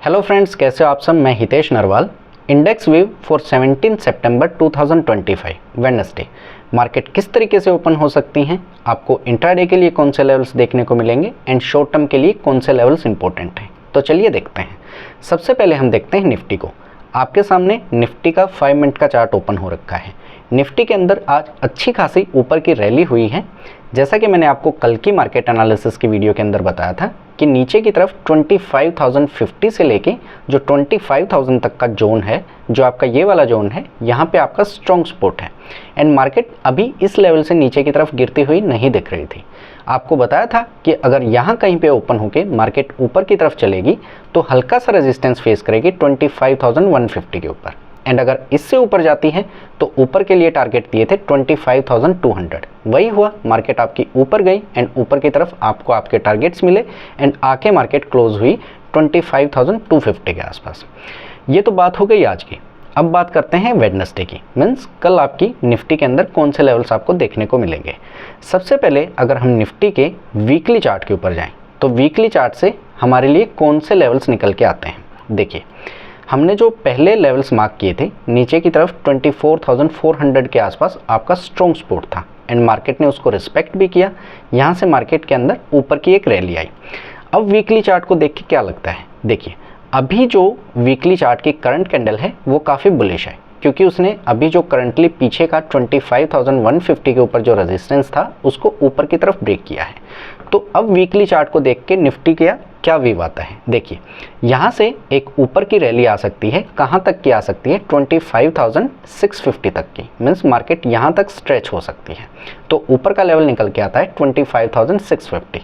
Hello friends, कैसे हो आप सब। मैं Hitesh Narwal. Index view for 17 September 2025 Wednesday. Market किस तरीके से ओपन हो सकती हैं, आपको इंट्राडे के लिए कौन से लेवल्स देखने को मिलेंगे एंड शॉर्ट टर्म के लिए कौन से लेवल्स इंपॉर्टेंट हैं, तो चलिए देखते हैं। सबसे पहले हम देखते हैं निफ्टी को। आपके सामने निफ्टी का 5 मिनट का चार्ट ओपन हो रखा है। निफ्टी के अंदर आज अच्छी खासी ऊपर की रैली हुई है। जैसा कि मैंने आपको कल की मार्केट एनालिसिस की वीडियो के अंदर बताया था कि नीचे की तरफ 25,050 से लेके जो 25,000 तक का जोन है, जो आपका ये वाला जोन है, यहाँ पे आपका स्ट्रॉन्ग सपोर्ट है एंड मार्केट अभी इस लेवल से नीचे की तरफ गिरती हुई नहीं दिख रही थी। आपको बताया था कि अगर यहाँ कहीं पे ओपन होके मार्केट ऊपर की तरफ चलेगी तो हल्का सा रेजिस्टेंस फेस करेगी 25,150 के ऊपर एंड अगर इससे ऊपर जाती है तो ऊपर के लिए टारगेट दिए थे 25,200। वही हुआ, मार्केट आपकी ऊपर गई एंड ऊपर की तरफ आपको आपके टारगेट्स मिले एंड आके मार्केट क्लोज हुई 25,250 के आसपास। ये तो बात हो गई आज की। अब बात करते हैं वेडनेसडे की, मीन्स कल आपकी निफ्टी के अंदर कौन से लेवल्स आपको देखने को मिलेंगे। सबसे पहले अगर हम निफ्टी के वीकली चार्ट के ऊपर जाएं तो वीकली चार्ट से हमारे लिए कौन से लेवल्स निकल के आते हैं। देखिए, हमने जो पहले लेवल्स मार्क किए थे नीचे की तरफ 24,400 के आसपास आपका स्ट्रॉन्ग सपोर्ट था एंड मार्केट ने उसको रिस्पेक्ट भी किया। यहाँ से मार्केट के अंदर ऊपर की एक रैली आई। अब वीकली चार्ट को देख के क्या लगता है, देखिए अभी जो वीकली चार्ट की करंट कैंडल है वो काफ़ी बुलिश है, क्योंकि उसने अभी जो करंटली पीछे का 25,150 के ऊपर जो रेजिस्टेंस था उसको ऊपर की तरफ ब्रेक किया है। तो अब वीकली चार्ट को देख के निफ्टी का क्या व्यू आता है। देखिए, यहाँ से एक ऊपर की रैली आ सकती है। कहाँ तक की आ सकती है? 25,650 तक की, मीन्स मार्केट यहाँ तक स्ट्रेच हो सकती है। तो ऊपर का लेवल निकल के आता है 25,650।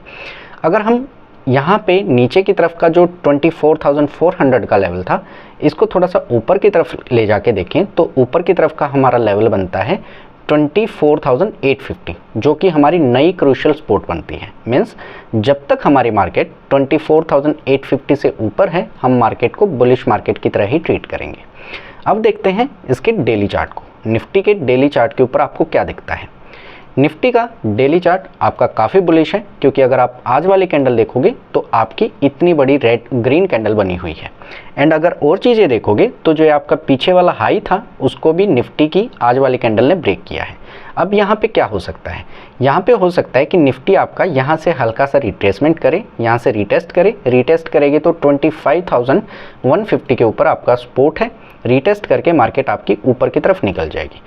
अगर हम यहाँ पे नीचे की तरफ का जो 24,400 का लेवल था, इसको थोड़ा सा ऊपर की तरफ ले जाके देखें तो ऊपर की तरफ का हमारा लेवल बनता है 24,850, जो कि हमारी नई क्रूशियल सपोर्ट बनती है। मीन्स जब तक हमारी मार्केट 24,850 से ऊपर है, हम मार्केट को बुलिश मार्केट की तरह ही ट्रीट करेंगे। अब देखते हैं इसके डेली चार्ट को। निफ्टी के डेली चार्ट के ऊपर आपको क्या दिखता है। निफ्टी का डेली चार्ट आपका काफ़ी बुलिश है, क्योंकि अगर आप आज वाली कैंडल देखोगे तो आपकी इतनी बड़ी रेड ग्रीन कैंडल बनी हुई है एंड अगर और चीज़ें देखोगे तो जो आपका पीछे वाला हाई था उसको भी निफ्टी की आज वाली कैंडल ने ब्रेक किया है। अब यहाँ पे क्या हो सकता है, यहाँ पे हो सकता है कि निफ्टी आपका यहाँ से हल्का सा रिट्रेसमेंट करे, यहाँ से रिटेस्ट करे। रिटेस्ट करेगी तो 25,150 के ऊपर आपका सपोर्ट है। रिटेस्ट करके मार्केट आपकी ऊपर की तरफ निकल जाएगी।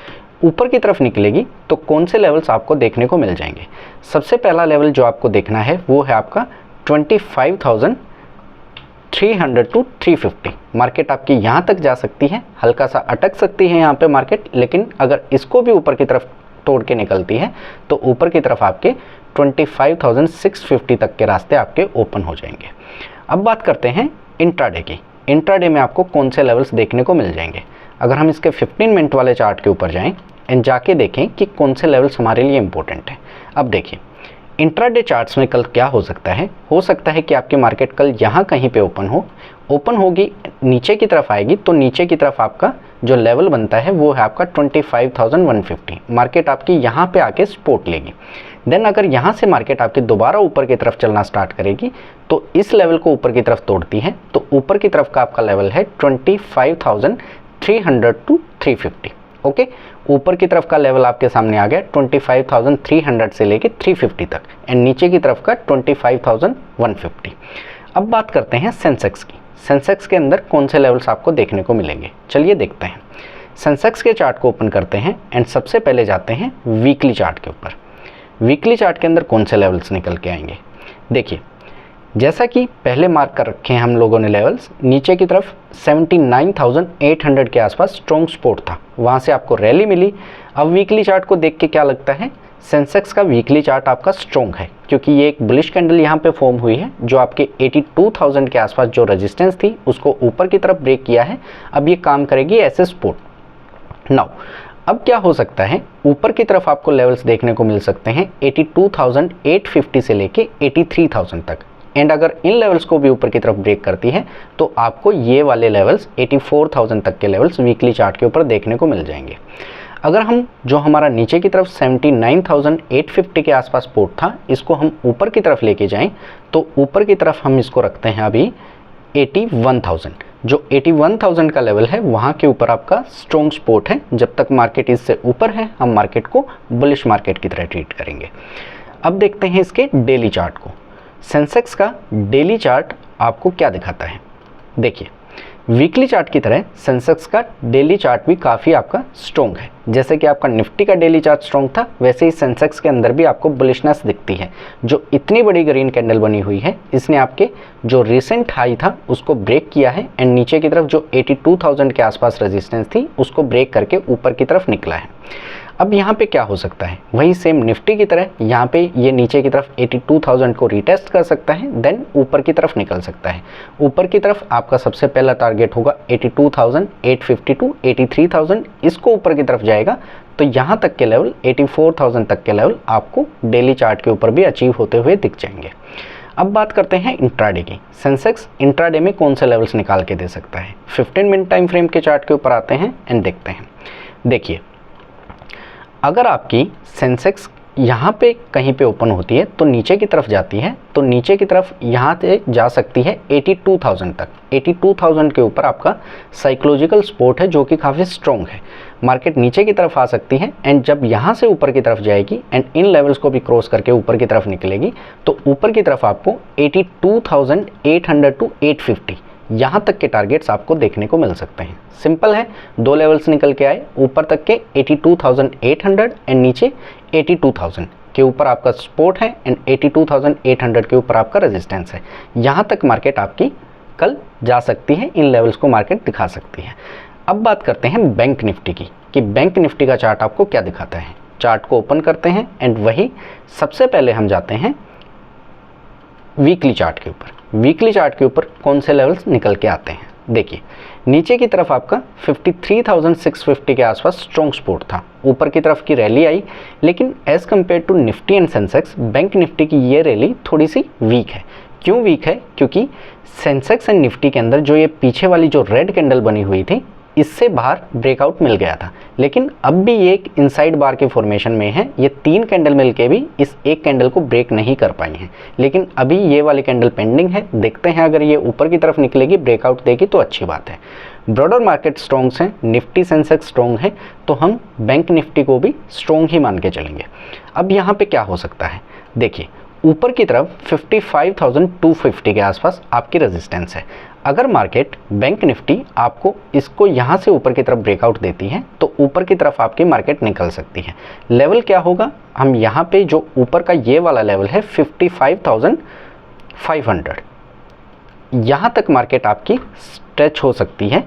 ऊपर की तरफ निकलेगी तो कौन से लेवल्स आपको देखने को मिल जाएंगे। सबसे पहला लेवल जो आपको देखना है वो है आपका 25,300 टू 350। मार्केट आपकी यहाँ तक जा सकती है, हल्का सा अटक सकती है यहाँ पे मार्केट, लेकिन अगर इसको भी ऊपर की तरफ तोड़ के निकलती है तो ऊपर की तरफ आपके 25,650 तक के रास्ते आपके ओपन हो जाएंगे। अब बात करते हैं इंट्राडे की। इंट्राडे में आपको कौन से लेवल्स देखने को मिल जाएंगे। अगर हम इसके 15 मिनट वाले चार्ट के ऊपर जाएं एंड जाके देखें कि कौन से लेवल्स हमारे लिए इंपॉर्टेंट हैं। अब देखिए, इंट्राडे चार्ट्स में कल क्या हो सकता है कि आपकी मार्केट कल यहाँ कहीं पे ओपन होगी, नीचे की तरफ आएगी तो नीचे की तरफ आपका जो लेवल बनता है वो है आपका 25,150। मार्केट आपकी यहाँ पे आके सपोर्ट लेगी। देन अगर यहाँ से मार्केट आपकी दोबारा ऊपर की तरफ चलना स्टार्ट करेगी तो इस लेवल को ऊपर की तरफ तोड़ती है तो ऊपर की तरफ का आपका लेवल है 25,300 टू 350। ओके, ऊपर की तरफ का लेवल आपके सामने आ गया 25,300 से लेके 350 तक एंड नीचे की तरफ का 25,150। अब बात करते हैं सेंसेक्स की। सेंसेक्स के अंदर कौन से लेवल्स आपको देखने को मिलेंगे, चलिए देखते हैं। सेंसेक्स के चार्ट को ओपन करते हैं एंड सबसे पहले जाते हैं वीकली चार्ट के ऊपर। वीकली चार्ट के अंदर कौन से लेवल्स निकल के आएंगे। देखिए, जैसा कि पहले मार्क कर रखे हैं हम लोगों ने लेवल्स, नीचे की तरफ 79,800 के आसपास स्ट्रॉन्ग सपोर्ट था, वहाँ से आपको रैली मिली। अब वीकली चार्ट को देख के क्या लगता है, सेंसेक्स का वीकली चार्ट आपका स्ट्रॉन्ग है, क्योंकि ये एक बुलिश कैंडल यहाँ पे फॉर्म हुई है जो आपके 82,000 के आसपास जो रेजिस्टेंस थी उसको ऊपर की तरफ ब्रेक किया है। अब ये काम करेगी एज ए सपोर्ट। नाउ अब क्या हो सकता है, ऊपर की तरफ आपको लेवल्स देखने को मिल सकते हैं 82,850 से लेके 83,000 तक एंड अगर इन लेवल्स को भी ऊपर की तरफ ब्रेक करती है तो आपको ये वाले लेवल्स 84,000 तक के लेवल्स वीकली चार्ट के ऊपर देखने को मिल जाएंगे। अगर हम जो हमारा नीचे की तरफ 79,850 के आसपास सपोर्ट था, इसको हम ऊपर की तरफ लेके जाएं तो ऊपर की तरफ हम इसको रखते हैं अभी 81,000। जो 81,000 का लेवल है वहाँ के ऊपर आपका स्ट्रॉन्ग सपोर्ट है। जब तक मार्केट इससे ऊपर है हम मार्केट को बुलिश मार्केट की तरह ट्रीट करेंगे। अब देखते हैं इसके डेली चार्ट को। सेंसेक्स का डेली चार्ट आपको क्या दिखाता है। देखिए, वीकली चार्ट की तरह सेंसेक्स का डेली चार्ट भी काफ़ी आपका स्ट्रॉन्ग है। जैसे कि आपका निफ्टी का डेली चार्ट स्ट्रॉन्ग था, वैसे ही सेंसेक्स के अंदर भी आपको बुलिशनेस दिखती है। जो इतनी बड़ी ग्रीन कैंडल बनी हुई है, इसने आपके जो रिसेंट हाई था उसको ब्रेक किया है एंड नीचे की तरफ जो 82,000 के आसपास रेजिस्टेंस थी उसको ब्रेक करके ऊपर की तरफ निकला है। अब यहाँ पे क्या हो सकता है, वही सेम निफ्टी की तरह यहाँ पे ये नीचे की तरफ 82,000 को रीटेस्ट कर सकता है, देन ऊपर की तरफ निकल सकता है। ऊपर की तरफ आपका सबसे पहला टारगेट होगा 82,850 टू 83,000। इसको ऊपर की तरफ जाएगा तो यहाँ तक के लेवल 84,000 तक के लेवल आपको डेली चार्ट के ऊपर भी अचीव होते हुए दिख जाएंगे। अब बात करते हैं इंट्राडे की। सेंसेक्स इंट्राडे में कौन से लेवल्स निकाल के दे सकता है। 15 मिनट टाइम फ्रेम के चार्ट के ऊपर आते हैं एंड देखते हैं। देखिए, अगर आपकी सेंसेक्स यहाँ पे कहीं पे ओपन होती है तो नीचे की तरफ जाती है, तो नीचे की तरफ यहाँ से जा सकती है 82,000 तक। 82,000 के ऊपर आपका साइकोलॉजिकल सपोर्ट है जो कि काफ़ी स्ट्रॉन्ग है। मार्केट नीचे की तरफ आ सकती है एंड जब यहाँ से ऊपर की तरफ जाएगी एंड इन लेवल्स को भी क्रॉस करके ऊपर की तरफ निकलेगी तो ऊपर की तरफ आपको 82,800 टू 850 यहाँ तक के टारगेट्स आपको देखने को मिल सकते हैं। सिंपल है, दो लेवल्स निकल के आए, ऊपर तक के 82,800 एंड नीचे 82,000 के ऊपर आपका सपोर्ट है एंड 82,800 के ऊपर आपका रेजिस्टेंस है। यहाँ तक मार्केट आपकी कल जा सकती है, इन लेवल्स को मार्केट दिखा सकती है। अब बात करते हैं बैंक निफ्टी की कि बैंक निफ्टी का चार्ट आपको क्या दिखाता है। चार्ट को ओपन करते हैं एंड वही सबसे पहले हम जाते हैं वीकली चार्ट के ऊपर। वीकली चार्ट के ऊपर कौन से लेवल्स निकल के आते हैं। देखिए, नीचे की तरफ आपका 53,650 के आसपास स्ट्रॉन्ग सपोर्ट था। ऊपर की तरफ की रैली आई, लेकिन as compared to Nifty and Sensex bank Nifty की ये रैली थोड़ी सी वीक है। क्यों वीक है, क्योंकि सेंसेक्स एंड निफ्टी के अंदर जो ये पीछे वाली जो रेड कैंडल बनी हुई थी इससे बाहर ब्रेकआउट मिल गया था, लेकिन अब भी ये एक इनसाइड बार के फॉर्मेशन में है। ये तीन कैंडल मिलके भी इस एक कैंडल को ब्रेक नहीं कर पाई हैं, लेकिन अभी ये वाली कैंडल पेंडिंग है। देखते हैं, अगर ये ऊपर की तरफ निकलेगी, ब्रेकआउट देगी तो अच्छी बात है। ब्रॉडर मार्केट स्ट्रॉन्ग है, निफ्टी सेंसेक्स स्ट्रॉन्ग है, तो हम बैंक निफ्टी को भी स्ट्रॉन्ग ही मान के चलेंगे। अब यहाँ पे क्या हो सकता है, देखिए ऊपर की तरफ 55,250 के आसपास आपकी रेजिस्टेंस है। अगर मार्केट बैंक निफ्टी आपको इसको यहाँ से ऊपर की तरफ ब्रेकआउट देती है तो ऊपर की तरफ आपकी मार्केट निकल सकती है। लेवल क्या होगा, हम यहाँ पे जो ऊपर का ये वाला लेवल है 55,500, यहाँ तक मार्केट आपकी स्ट्रेच हो सकती है।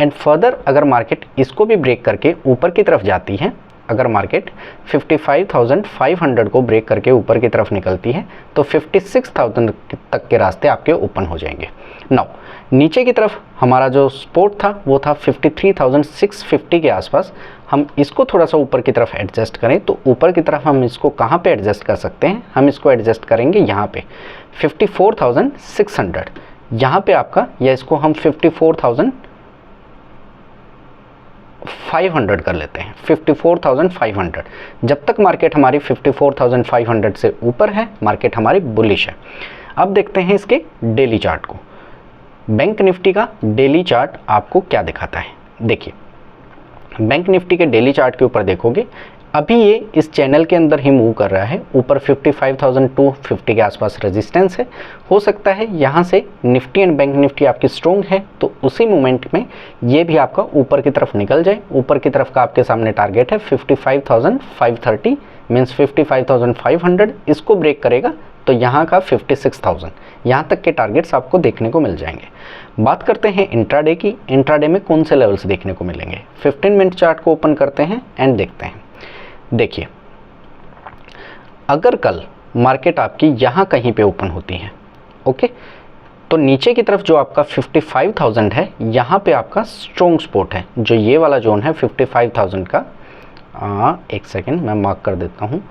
एंड फर्दर अगर मार्केट इसको भी ब्रेक करके ऊपर की तरफ जाती है, अगर मार्केट 55,500 को ब्रेक करके ऊपर की तरफ निकलती है तो 56,000 तक के रास्ते आपके ओपन हो जाएंगे। नाउ नीचे की तरफ हमारा जो सपोर्ट था वो था 53,650 के आसपास। हम इसको थोड़ा सा ऊपर की तरफ एडजस्ट करें तो ऊपर की तरफ हम इसको कहाँ पे एडजस्ट कर सकते हैं, हम इसको एडजस्ट करेंगे यहाँ पे 54,600 यहाँ पे आपका, या इसको हम 54,500 कर लेते हैं। 54,500, जब तक मार्केट हमारी 54,500 से ऊपर है मार्केट हमारी बुलिश है। अब देखते हैं इसके डेली चार्ट को। बैंक निफ्टी का डेली चार्ट आपको क्या दिखाता है। देखिए, बैंक निफ्टी के डेली चार्ट के ऊपर देखोगे, अभी ये इस चैनल के अंदर ही मूव कर रहा है। ऊपर 55,250 के आसपास रेजिस्टेंस है। हो सकता है यहाँ से निफ्टी एंड बैंक निफ्टी आपकी स्ट्रॉन्ग है तो उसी मोमेंट में ये भी आपका ऊपर की तरफ निकल जाए। ऊपर की तरफ का आपके सामने टारगेट है 55,530 मीन्स 55,500। इसको ब्रेक करेगा तो यहाँ का 56,000, यहाँ तक के टारगेट्स आपको देखने को मिल जाएंगे। बात करते हैं इंट्राडे की। इंट्राडे में कौन से लेवल्स देखने को मिलेंगे। 15 मिनट चार्ट को ओपन करते हैं एंड देखते हैं। देखिए, अगर कल मार्केट आपकी यहाँ कहीं पे ओपन होती है, ओके, तो नीचे की तरफ जो आपका 55,000 है, यहाँ पे आपका स्ट्रॉन्ग सपोर्ट है। जो ये वाला जोन है 55,000 का, एक सेकेंड मैं मार्क कर देता हूँ।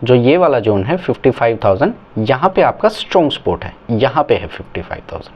जो ये वाला जोन है 55,000, यहाँ पे आपका स्ट्रॉन्ग सपोर्ट है, यहाँ पे है 55,000,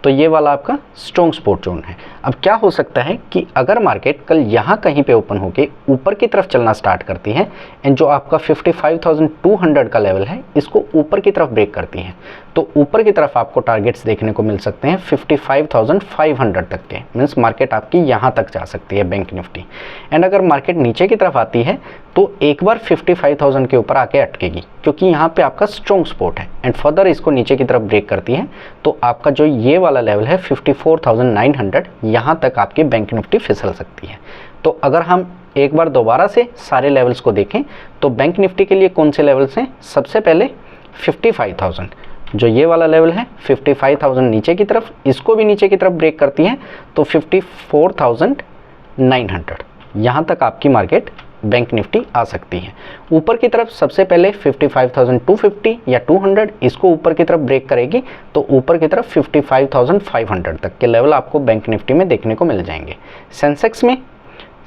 तो ये वाला आपका स्ट्रॉन्ग सपोर्ट जोन है। अब क्या हो सकता है कि अगर मार्केट कल यहाँ कहीं पे ओपन होके ऊपर की तरफ चलना स्टार्ट करती है एंड जो आपका 55,200 का लेवल है इसको ऊपर की तरफ ब्रेक करती है, तो ऊपर की तरफ आपको टारगेट्स देखने को मिल सकते हैं 55,500 तक के, मीन्स मार्केट आपकी यहाँ तक जा सकती है बैंक निफ्टी। एंड अगर मार्केट नीचे की तरफ आती है तो एक बार 55,000 के ऊपर आके अटकेगी, क्योंकि यहाँ पे आपका स्ट्रॉन्ग सपोर्ट है एंड फर्दर इसको नीचे की तरफ ब्रेक करती है तो आपका जो ये वाला लेवल है 54,900, यहाँ तक आपकी बैंक निफ्टी फिसल सकती है। तो अगर हम एक बार दोबारा से सारे लेवल्स को देखें तो बैंक निफ्टी के लिए कौन से लेवल्स हैं, सबसे पहले 55,000, जो ये वाला लेवल है 55,000 नीचे की तरफ, इसको भी नीचे की तरफ ब्रेक करती है तो 54,900, यहाँ तक आपकी मार्केट बैंक निफ्टी आ सकती है। ऊपर की तरफ सबसे पहले 55,250 या 200, इसको ऊपर की तरफ ब्रेक करेगी तो ऊपर की तरफ 55,500 तक के लेवल आपको बैंक निफ्टी में देखने को मिल जाएंगे। सेंसेक्स में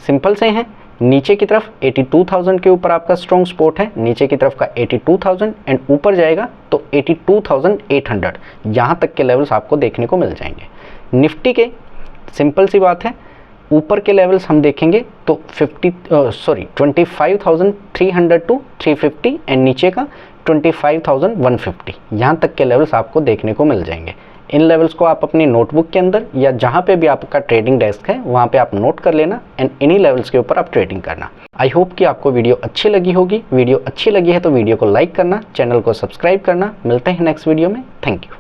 सिंपल से हैं, नीचे की तरफ 82,000 के ऊपर आपका स्ट्रॉन्ग सपोर्ट है, नीचे की तरफ का 82,000 एंड ऊपर जाएगा तो 82,800, यहाँ तक के लेवल्स आपको देखने को मिल जाएंगे। निफ्टी के सिंपल सी बात है, ऊपर के लेवल्स हम देखेंगे तो 25,300 टू 350 एंड नीचे का 25,150, यहाँ तक के लेवल्स आपको देखने को मिल जाएंगे। इन लेवल्स को आप अपनी नोटबुक के अंदर या जहाँ पे भी आपका ट्रेडिंग डेस्क है वहाँ पे आप नोट कर लेना एंड इन्हीं लेवल्स के ऊपर आप ट्रेडिंग करना। आई होप कि आपको वीडियो अच्छी लगी होगी। वीडियो अच्छी लगी है तो वीडियो को लाइक करना, चैनल को सब्सक्राइब करना। मिलते हैं नेक्स्ट वीडियो में। Thank you.